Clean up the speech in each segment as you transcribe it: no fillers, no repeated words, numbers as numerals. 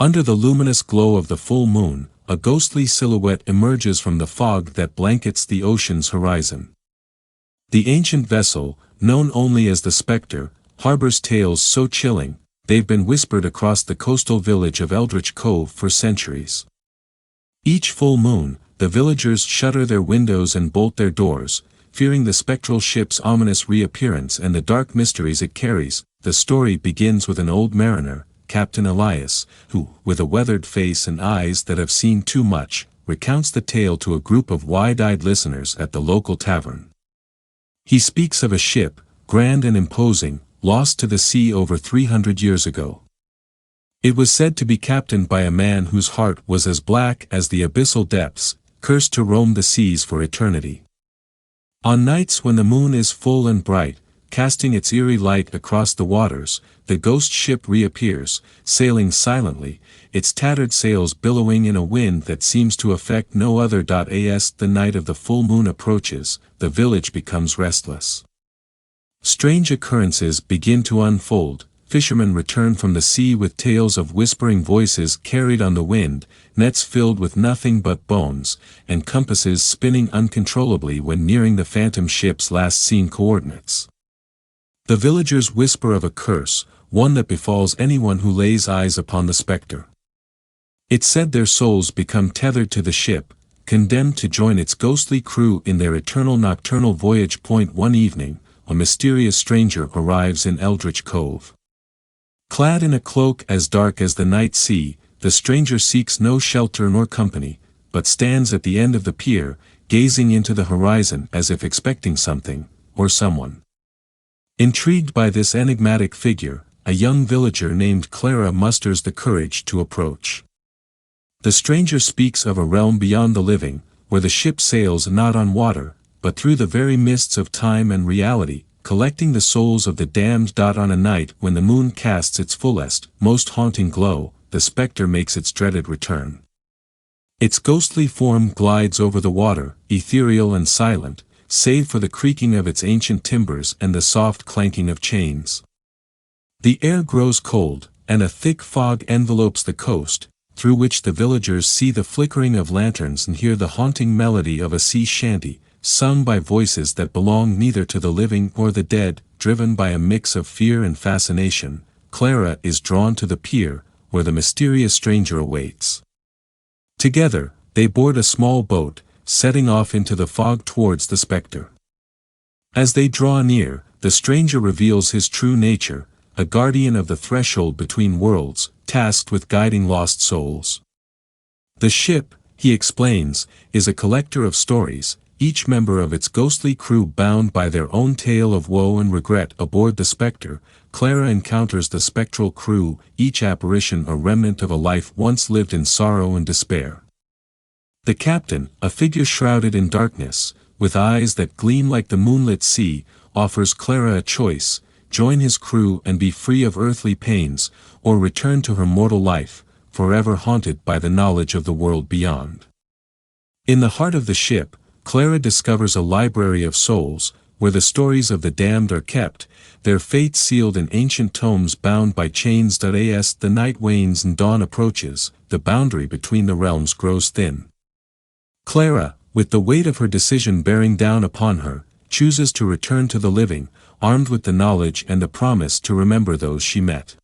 Under the luminous glow of the full moon, a ghostly silhouette emerges from the fog that blankets the ocean's horizon. The ancient vessel, known only as the Specter, harbors tales so chilling, they've been whispered across the coastal village of Eldritch Cove for centuries. Each full moon, the villagers shutter their windows and bolt their doors, fearing the spectral ship's ominous reappearance and the dark mysteries it carries. The story begins with an old mariner, Captain Elias, who, with a weathered face and eyes that have seen too much, recounts the tale to a group of wide-eyed listeners at the local tavern. He speaks of a ship, grand and imposing, lost to the sea over 300 years ago. It was said to be captained by a man whose heart was as black as the abyssal depths, cursed to roam the seas for eternity. On nights when the moon is full and bright, casting its eerie light across the waters, the ghost ship reappears, sailing silently, its tattered sails billowing in a wind that seems to affect no other. As the night of the full moon approaches, the village becomes restless. Strange occurrences begin to unfold. Fishermen return from the sea with tales of whispering voices carried on the wind, nets filled with nothing but bones, and compasses spinning uncontrollably when nearing the phantom ship's last seen coordinates. The villagers whisper of a curse, one that befalls anyone who lays eyes upon the Specter. It's said their souls become tethered to the ship, condemned to join its ghostly crew in their eternal nocturnal voyage. One evening, a mysterious stranger arrives in Eldritch Cove. Clad in a cloak as dark as the night sea, the stranger seeks no shelter nor company, but stands at the end of the pier, gazing into the horizon as if expecting something, or someone. Intrigued by this enigmatic figure, a young villager named Clara musters the courage to approach. The stranger speaks of a realm beyond the living, where the ship sails not on water, but through the very mists of time and reality, collecting the souls of the damned. On a night when the moon casts its fullest, most haunting glow, the Specter makes its dreaded return. Its ghostly form glides over the water, ethereal and silent, save for the creaking of its ancient timbers and the soft clanking of chains. The air grows cold, and a thick fog envelopes the coast, through which the villagers see the flickering of lanterns and hear the haunting melody of a sea shanty, sung by voices that belong neither to the living or the dead. Driven by a mix of fear and fascination, Clara is drawn to the pier, where the mysterious stranger awaits. Together, they board a small boat, setting off into the fog towards the Specter. As they draw near, the stranger reveals his true nature, a guardian of the threshold between worlds, tasked with guiding lost souls. The ship, he explains, is a collector of stories, each member of its ghostly crew bound by their own tale of woe and regret. Aboard the Specter, Clara encounters the spectral crew, each apparition a remnant of a life once lived in sorrow and despair. The captain, a figure shrouded in darkness, with eyes that gleam like the moonlit sea, offers Clara a choice: join his crew and be free of earthly pains, or return to her mortal life, forever haunted by the knowledge of the world beyond. In the heart of the ship, Clara discovers a library of souls, where the stories of the damned are kept, their fates sealed in ancient tomes bound by chains. As the night wanes and dawn approaches, the boundary between the realms grows thin. Clara, with the weight of her decision bearing down upon her, chooses to return to the living, armed with the knowledge and the promise to remember those she met.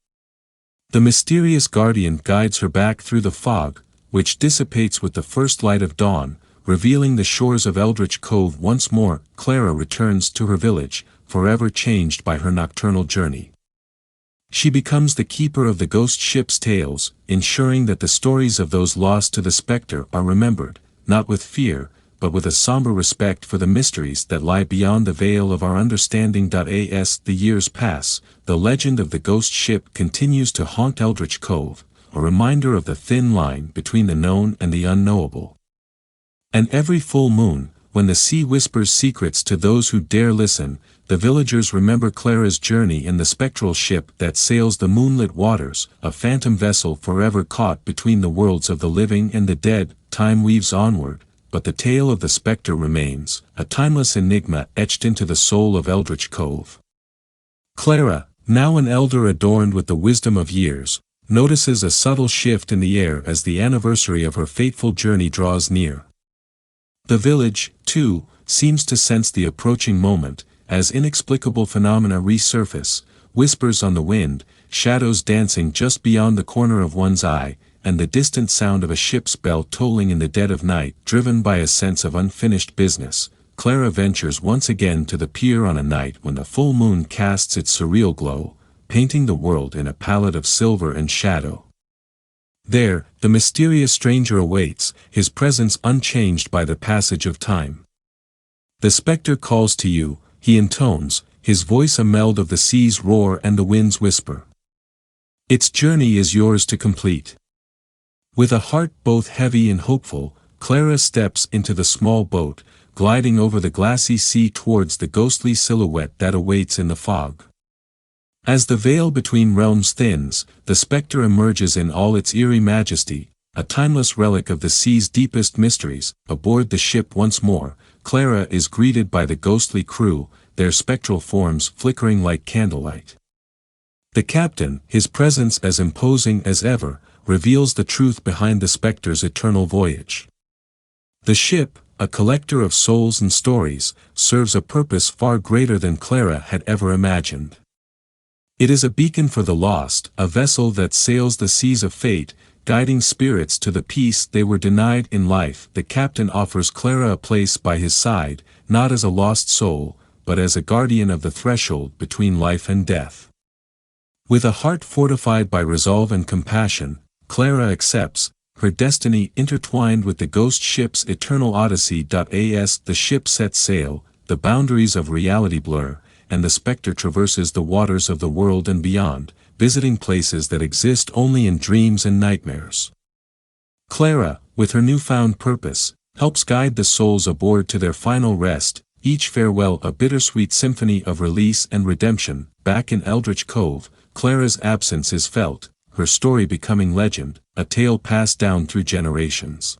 The mysterious guardian guides her back through the fog, which dissipates with the first light of dawn, revealing the shores of Eldritch Cove once more. Clara returns to her village, forever changed by her nocturnal journey. She becomes the keeper of the ghost ship's tales, ensuring that the stories of those lost to the Specter are remembered, not with fear, but with a somber respect for the mysteries that lie beyond the veil of our understanding. As the years pass, the legend of the ghost ship continues to haunt Eldritch Cove, a reminder of the thin line between the known and the unknowable. And every full moon, when the sea whispers secrets to those who dare listen, the villagers remember Clara's journey in the spectral ship that sails the moonlit waters, a phantom vessel forever caught between the worlds of the living and the dead. Time weaves onward, but the tale of the Specter remains, a timeless enigma etched into the soul of Eldritch Cove. Clara, now an elder adorned with the wisdom of years, notices a subtle shift in the air as the anniversary of her fateful journey draws near. The village, too, seems to sense the approaching moment, as inexplicable phenomena resurface, whispers on the wind, shadows dancing just beyond the corner of one's eye, and the distant sound of a ship's bell tolling in the dead of night. Driven by a sense of unfinished business, Clara ventures once again to the pier on a night when the full moon casts its surreal glow, painting the world in a palette of silver and shadow. There, the mysterious stranger awaits, his presence unchanged by the passage of time. The specter calls to you, he intones, his voice a meld of the sea's roar and the wind's whisper. Its journey is yours to complete. With a heart both heavy and hopeful, Clara steps into the small boat, gliding over the glassy sea towards the ghostly silhouette that awaits in the fog. As the veil between realms thins, the specter emerges in all its eerie majesty, a timeless relic of the sea's deepest mysteries. Aboard the ship once more, Clara is greeted by the ghostly crew, their spectral forms flickering like candlelight. The captain, his presence as imposing as ever, reveals the truth behind the specter's eternal voyage. The ship, a collector of souls and stories, serves a purpose far greater than Clara had ever imagined. It is a beacon for the lost, a vessel that sails the seas of fate, guiding spirits to the peace they were denied in life. The captain offers Clara a place by his side, not as a lost soul, but as a guardian of the threshold between life and death. With a heart fortified by resolve and compassion, Clara accepts, her destiny intertwined with the ghost ship's eternal odyssey. As the ship sets sail, the boundaries of reality blur, and the specter traverses the waters of the world and beyond, visiting places that exist only in dreams and nightmares. Clara, with her newfound purpose, helps guide the souls aboard to their final rest, each farewell a bittersweet symphony of release and redemption. Back in Eldritch Cove, Clara's absence is felt, her story becoming legend, a tale passed down through generations.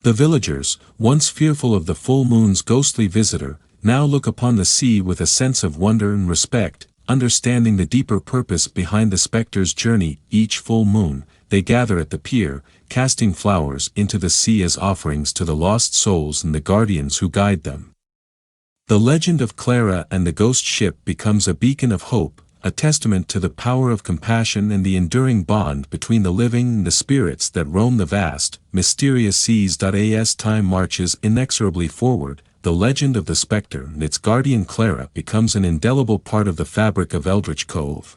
The villagers, once fearful of the full moon's ghostly visitor, now look upon the sea with a sense of wonder and respect, understanding the deeper purpose behind the specter's journey. Each full moon, they gather at the pier, casting flowers into the sea as offerings to the lost souls and the guardians who guide them. The legend of Clara and the ghost ship becomes a beacon of hope, a testament to the power of compassion and the enduring bond between the living and the spirits that roam the vast, mysterious seas. As time marches inexorably forward, the legend of the specter and its guardian Clara becomes an indelible part of the fabric of Eldritch Cove.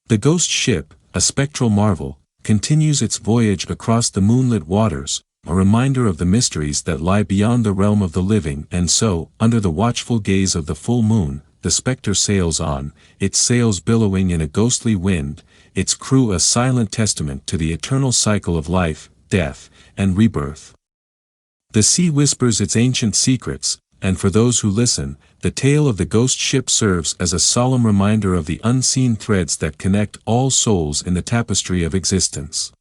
The ghost ship, a spectral marvel, continues its voyage across the moonlit waters, a reminder of the mysteries that lie beyond the realm of the living. And so, under the watchful gaze of the full moon, the specter sails on, its sails billowing in a ghostly wind, its crew a silent testament to the eternal cycle of life, death, and rebirth. The sea whispers its ancient secrets, and for those who listen, the tale of the ghost ship serves as a solemn reminder of the unseen threads that connect all souls in the tapestry of existence.